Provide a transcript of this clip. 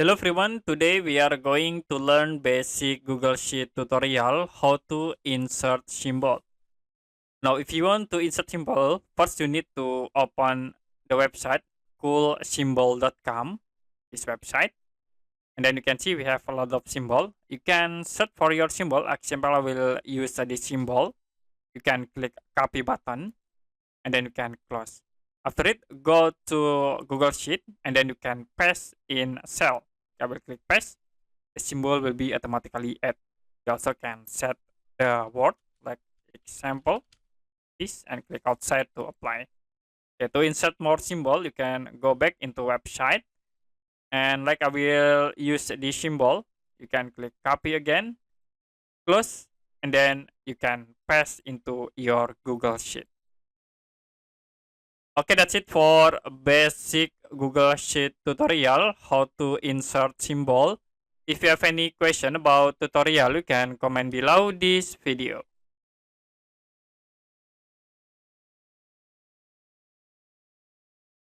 Hello everyone, today we are going to learn basic Google Sheet tutorial how to insert symbol. Now if you want to insert symbol, first you need to open the website coolsymbol.com, this website, and then you can see we have a lot of symbol. You can search for your symbol. Example, I will use this symbol. You can click copy button and then you can close. After it, go to Google Sheet and then you can paste in cell. Double click paste, the symbol will be automatically added. You also can set the word like example this and click outside to apply. Okay, to insert more symbol, you can go back into website and like I will use this symbol, you can click copy again, close, and then you can paste into your Google Sheet. Okay, that's it for basic Google Sheet tutorial, how to insert symbol. If you have any question about tutorial, you can comment below this video.